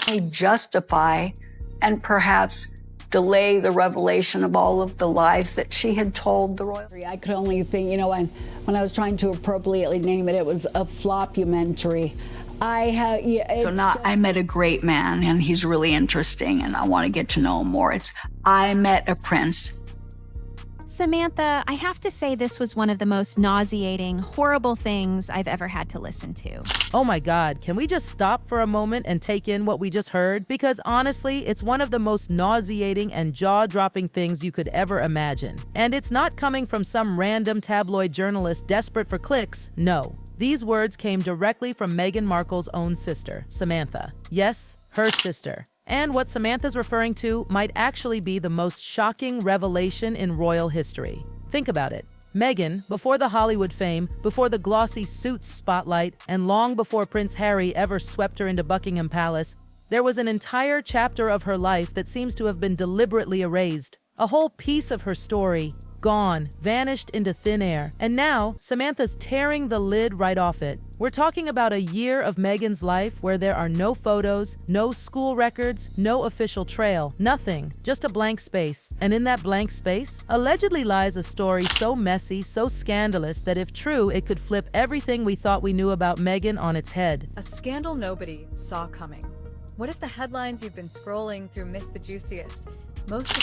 may justify and perhaps delay the revelation of all of the lies that she had told the royal. I could only think, when I was trying to appropriately name it, it was a flopumentary. I met a great man, and he's really interesting, and I want to get to know him more. I met a prince. Samantha, I have to say this was one of the most nauseating, horrible things I've ever had to listen to. Oh my God, can we just stop for a moment and take in what we just heard? Because honestly, it's one of the most nauseating and jaw-dropping things you could ever imagine. And it's not coming from some random tabloid journalist desperate for clicks, no. These words came directly from Meghan Markle's own sister, Samantha. Yes, her sister. And what Samantha's referring to might actually be the most shocking revelation in royal history. Think about it. Meghan, before the Hollywood fame, before the glossy Suits spotlight, and long before Prince Harry ever swept her into Buckingham Palace, there was an entire chapter of her life that seems to have been deliberately erased. A whole piece of her story, gone, vanished into thin air. And now, Samantha's tearing the lid right off it. We're talking about a year of Meghan's life where there are no photos, no school records, no official trail, nothing, just a blank space. And in that blank space, allegedly lies a story so messy, so scandalous that if true, it could flip everything we thought we knew about Meghan on its head. A scandal nobody saw coming. What if the headlines you've been scrolling through missed the juiciest?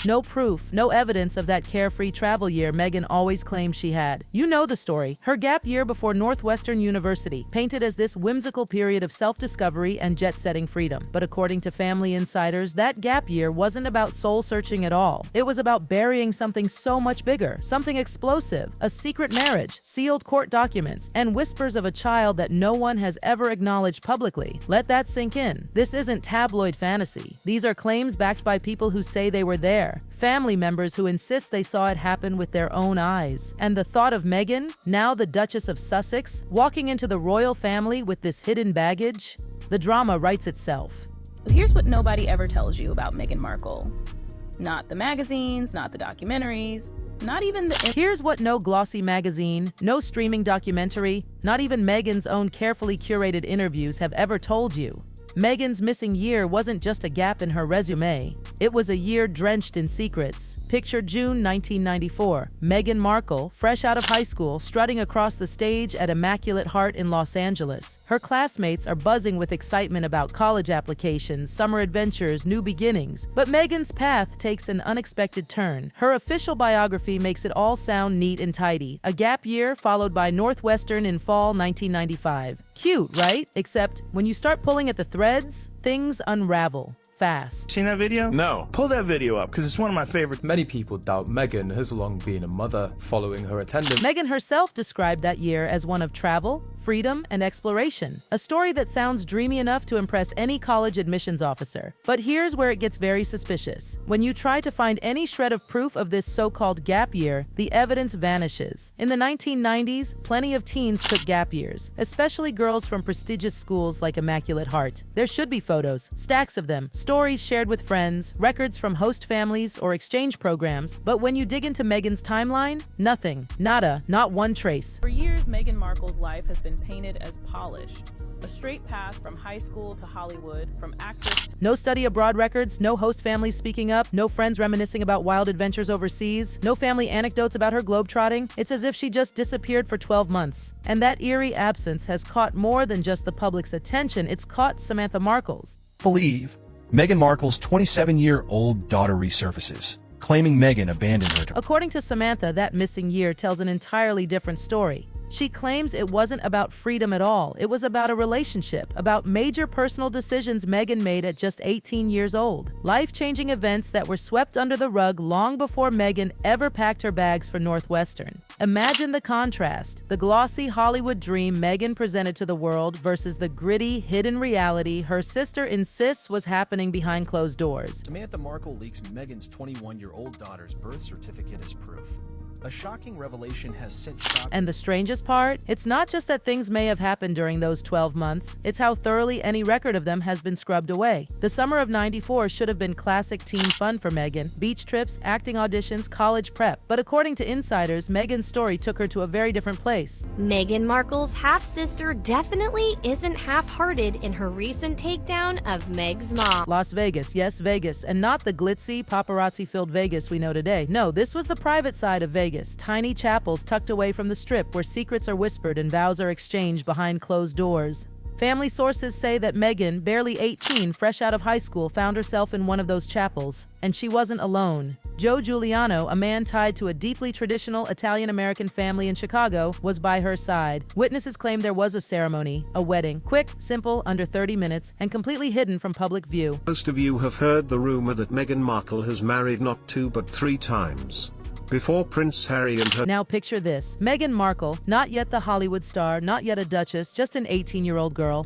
No proof, no evidence of that carefree travel year Meghan always claimed she had. You know the story. Her gap year before Northwestern University, painted as this whimsical period of self-discovery and jet-setting freedom. But according to family insiders, that gap year wasn't about soul-searching at all. It was about burying something so much bigger, something explosive, a secret marriage, sealed court documents, and whispers of a child that no one has ever acknowledged publicly. Let that sink in. This isn't tabloid fantasy. These are claims backed by people who say they were there, family members who insist they saw it happen with their own eyes. And the thought of Meghan, now the Duchess of Sussex, walking into the royal family with this hidden baggage, the drama writes itself. Here's what nobody ever tells you about Meghan Markle. Not the magazines, not the documentaries, not even the... Here's what no glossy magazine, no streaming documentary, not even Meghan's own carefully curated interviews have ever told you. Meghan's missing year wasn't just a gap in her resume. It was a year drenched in secrets. Picture June 1994. Meghan Markle, fresh out of high school, strutting across the stage at Immaculate Heart in Los Angeles. Her classmates are buzzing with excitement about college applications, summer adventures, new beginnings. But Meghan's path takes an unexpected turn. Her official biography makes it all sound neat and tidy. A gap year followed by Northwestern in fall 1995. Cute, right? Except when you start pulling at the threads, things unravel. Fast. Seen that video? No. Pull that video up, because it's one of my favorites. Many people doubt Meghan has long been a mother following her attendance. Meghan herself described that year as one of travel, freedom, and exploration. A story that sounds dreamy enough to impress any college admissions officer. But here's where it gets very suspicious. When you try to find any shred of proof of this so-called gap year, the evidence vanishes. In the 1990s, plenty of teens took gap years, especially girls from prestigious schools like Immaculate Heart. There should be photos, stacks of them, stories shared with friends, records from host families or exchange programs, but when you dig into Meghan's timeline, nothing, nada, not one trace. For years, Meghan Markle's life has been painted as polished. A straight path from high school to Hollywood, from actress to... No study abroad records, no host families speaking up, no friends reminiscing about wild adventures overseas, no family anecdotes about her globetrotting. It's as if she just disappeared for 12 months. And that eerie absence has caught more than just the public's attention, it's caught Samantha Markle's. Believe. Meghan Markle's 27-year-old daughter resurfaces, claiming Meghan abandoned her. According to Samantha, that missing year tells an entirely different story. She claims it wasn't about freedom at all. It was about a relationship, about major personal decisions Meghan made at just 18 years old. Life-changing events that were swept under the rug long before Meghan ever packed her bags for Northwestern. Imagine the contrast, the glossy Hollywood dream Meghan presented to the world versus the gritty, hidden reality her sister insists was happening behind closed doors. Samantha Markle leaks Meghan's 21-year-old daughter's birth certificate as proof. A shocking revelation has sent shock. And the strangest part? It's not just that things may have happened during those 12 months, it's how thoroughly any record of them has been scrubbed away. The summer of '94 should have been classic teen fun for Meghan. Beach trips, acting auditions, college prep. But according to insiders, Meghan's story took her to a very different place. Meghan Markle's half-sister definitely isn't half-hearted in her recent takedown of Meg's mom. Las Vegas, yes, Vegas, and not the glitzy, paparazzi-filled Vegas we know today. No, this was the private side of Vegas. Tiny chapels tucked away from the Strip where secrets are whispered and vows are exchanged behind closed doors. Family sources say that Meghan, barely 18, fresh out of high school, found herself in one of those chapels. And she wasn't alone. Joe Giuliano, a man tied to a deeply traditional Italian-American family in Chicago, was by her side. Witnesses claim there was a ceremony, a wedding, quick, simple, under 30 minutes, and completely hidden from public view. Most of you have heard the rumor that Meghan Markle has married not 2 but 3 times. Before Prince Harry and her. Now picture this. Meghan Markle, not yet the Hollywood star, not yet a duchess, just an 18-year-old girl.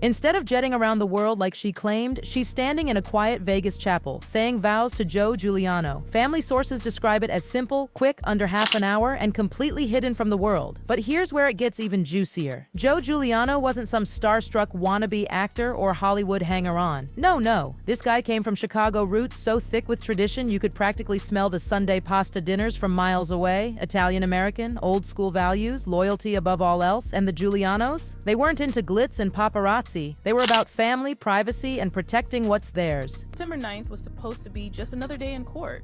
Instead of jetting around the world like she claimed, she's standing in a quiet Vegas chapel, saying vows to Joe Giuliano. Family sources describe it as simple, quick, under half an hour, and completely hidden from the world. But here's where it gets even juicier. Joe Giuliano wasn't some starstruck wannabe actor or Hollywood hanger-on. No. This guy came from Chicago roots so thick with tradition you could practically smell the Sunday pasta dinners from miles away. Italian-American, old-school values, loyalty above all else, and the Giulianos? They weren't into glitz and paparazzi. They were about family, privacy, and protecting what's theirs. September 9th was supposed to be just another day in court,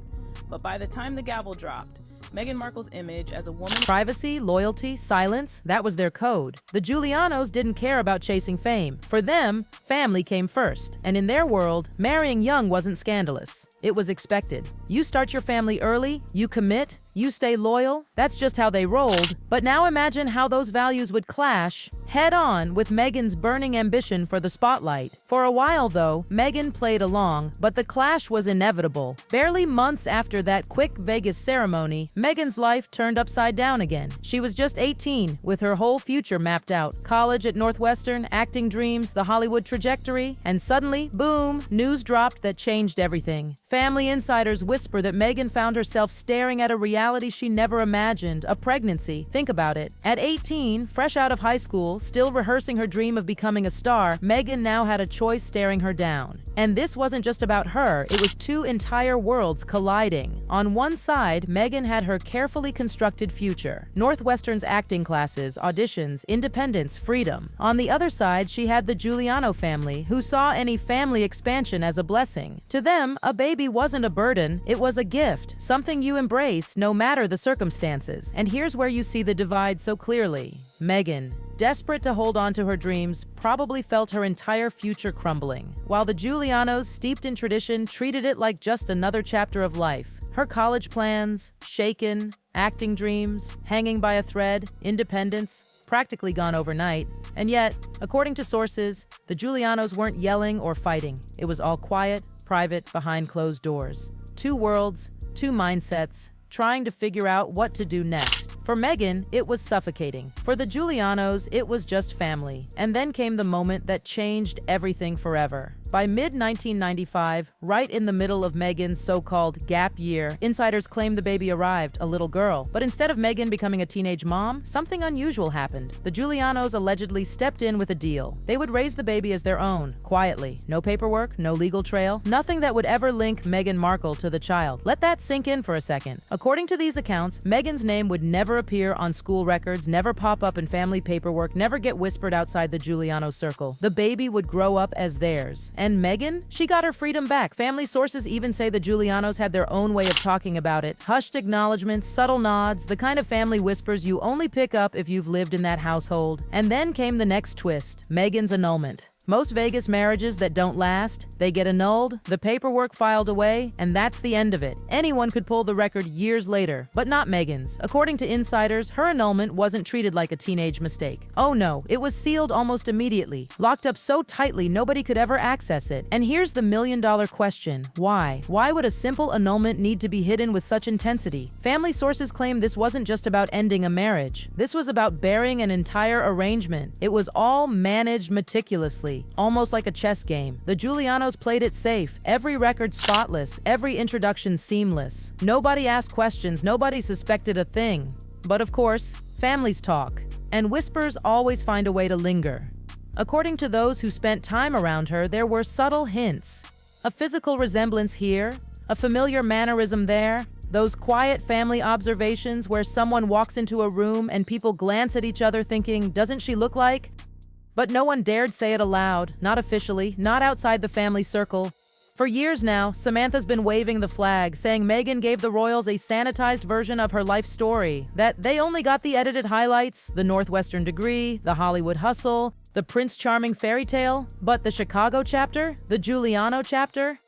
but by the time the gavel dropped, Meghan Markle's image as a woman. Privacy, loyalty, silence, that was their code. The Giulianos didn't care about chasing fame. For them, family came first. And in their world, marrying young wasn't scandalous. It was expected. You start your family early, you commit, you stay loyal. That's just how they rolled. But now imagine how those values would clash head-on with Meghan's burning ambition for the spotlight. For a while, though, Meghan played along, but the clash was inevitable. Barely months after that quick Vegas ceremony, Meghan's life turned upside down again. She was just 18, with her whole future mapped out. College at Northwestern, acting dreams, the Hollywood trajectory, and suddenly, boom, news dropped that changed everything. Family insiders whisper that Meghan found herself staring at a reality she never imagined, a pregnancy. Think about it. At 18, fresh out of high school, still rehearsing her dream of becoming a star, Meghan now had a choice staring her down. And this wasn't just about her, it was 2 entire worlds colliding. On one side, Meghan had her carefully constructed future. Northwestern's acting classes, auditions, independence, freedom. On the other side, she had the Giuliano family, who saw any family expansion as a blessing. To them, a baby wasn't a burden, it was a gift, something you embrace no matter the circumstances. And here's where you see the divide so clearly. Meghan, desperate to hold on to her dreams, probably felt her entire future crumbling, while the Giulianos, steeped in tradition, treated it like just another chapter of life. Her college plans, shaken, acting dreams, hanging by a thread, independence, practically gone overnight. And yet, according to sources, the Giulianos weren't yelling or fighting. It was all quiet, private, behind closed doors. 2 worlds, 2 mindsets, trying to figure out what to do next. For Meghan, it was suffocating. For the Giulianos, it was just family. And then came the moment that changed everything forever. By mid-1995, right in the middle of Meghan's so-called gap year, insiders claim the baby arrived, a little girl. But instead of Meghan becoming a teenage mom, something unusual happened. The Giulianos allegedly stepped in with a deal. They would raise the baby as their own, quietly. No paperwork, no legal trail, nothing that would ever link Meghan Markle to the child. Let that sink in for a second. According to these accounts, Meghan's name would never appear on school records, never pop up in family paperwork, never get whispered outside the Giuliano circle. The baby would grow up as theirs. And Meghan? She got her freedom back. Family sources even say the Giulianos had their own way of talking about it. Hushed acknowledgments, subtle nods, the kind of family whispers you only pick up if you've lived in that household. And then came the next twist, Meghan's annulment. Most Vegas marriages that don't last, they get annulled, the paperwork filed away, and that's the end of it. Anyone could pull the record years later, but not Meghan's. According to insiders, her annulment wasn't treated like a teenage mistake. Oh no, it was sealed almost immediately, locked up so tightly nobody could ever access it. And here's the million-dollar question, why? Why would a simple annulment need to be hidden with such intensity? Family sources claim this wasn't just about ending a marriage. This was about burying an entire arrangement. It was all managed meticulously. carefully, almost like a chess game. The Giulianos played it safe, every record spotless, every introduction seamless. Nobody asked questions, nobody suspected a thing. But of course, families talk, and whispers always find a way to linger. According to those who spent time around her, there were subtle hints. A physical resemblance here, a familiar mannerism there, those quiet family observations where someone walks into a room and people glance at each other thinking, doesn't she look like? But no one dared say it aloud, not officially, not outside the family circle. For years now, Samantha's been waving the flag, saying Meghan gave the royals a sanitized version of her life story, that they only got the edited highlights, the Northwestern degree, the Hollywood hustle, the Prince Charming fairy tale, but the Chicago chapter, the Giuliano chapter,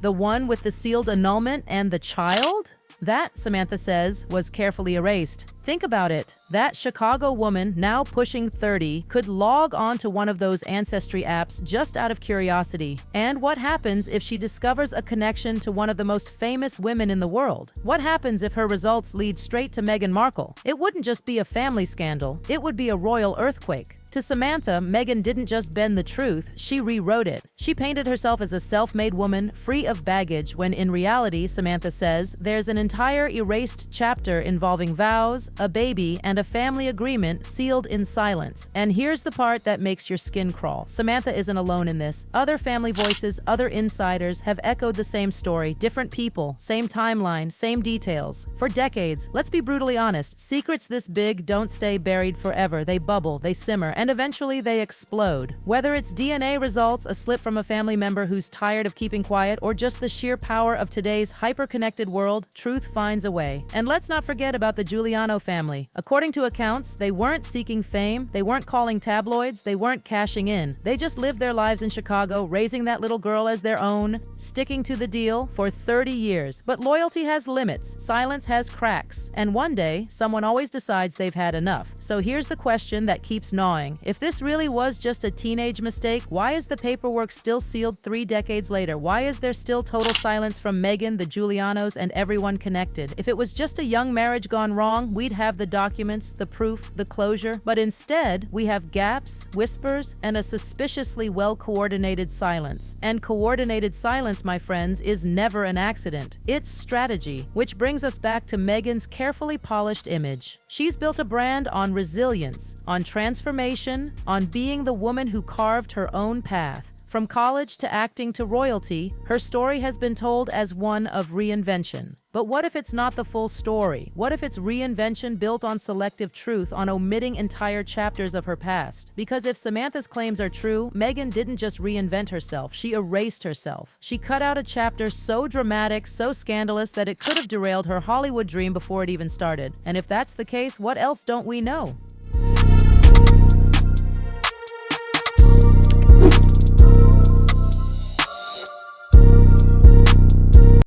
the one with the sealed annulment and the child? That, Samantha says, was carefully erased. Think about it. That Chicago woman, now pushing 30, could log on to one of those ancestry apps just out of curiosity. And what happens if she discovers a connection to one of the most famous women in the world? What happens if her results lead straight to Meghan Markle? It wouldn't just be a family scandal, it would be a royal earthquake. To Samantha, Meghan didn't just bend the truth, she rewrote it. She painted herself as a self-made woman, free of baggage, when in reality, Samantha says, there's an entire erased chapter involving vows, a baby, and a family agreement sealed in silence. And here's the part that makes your skin crawl. Samantha isn't alone in this. Other family voices, other insiders have echoed the same story, different people, same timeline, same details. For decades, let's be brutally honest, secrets this big don't stay buried forever. They bubble, they simmer, and eventually they explode. Whether it's DNA results, a slip from a family member who's tired of keeping quiet, or just the sheer power of today's hyper-connected world, truth finds a way. And let's not forget about the Giuliano family. According to accounts, they weren't seeking fame, they weren't calling tabloids, they weren't cashing in. They just lived their lives in Chicago, raising that little girl as their own, sticking to the deal for 30 years. But loyalty has limits, silence has cracks, and one day, someone always decides they've had enough. So here's the question that keeps gnawing. If this really was just a teenage mistake, why is the paperwork still sealed 3 decades later? Why is there still total silence from Meghan, the Giulianos, and everyone connected? If it was just a young marriage gone wrong, we'd have the documents, the proof, the closure. But instead, we have gaps, whispers, and a suspiciously well-coordinated silence. And coordinated silence, my friends, is never an accident. It's strategy, which brings us back to Meghan's carefully polished image. She's built a brand on resilience, on transformation, on being the woman who carved her own path. From college to acting to royalty, her story has been told as one of reinvention. But what if it's not the full story? What if it's reinvention built on selective truth, on omitting entire chapters of her past? Because if Samantha's claims are true, Meghan didn't just reinvent herself, she erased herself. She cut out a chapter so dramatic, so scandalous that it could have derailed her Hollywood dream before it even started. And if that's the case, what else don't we know?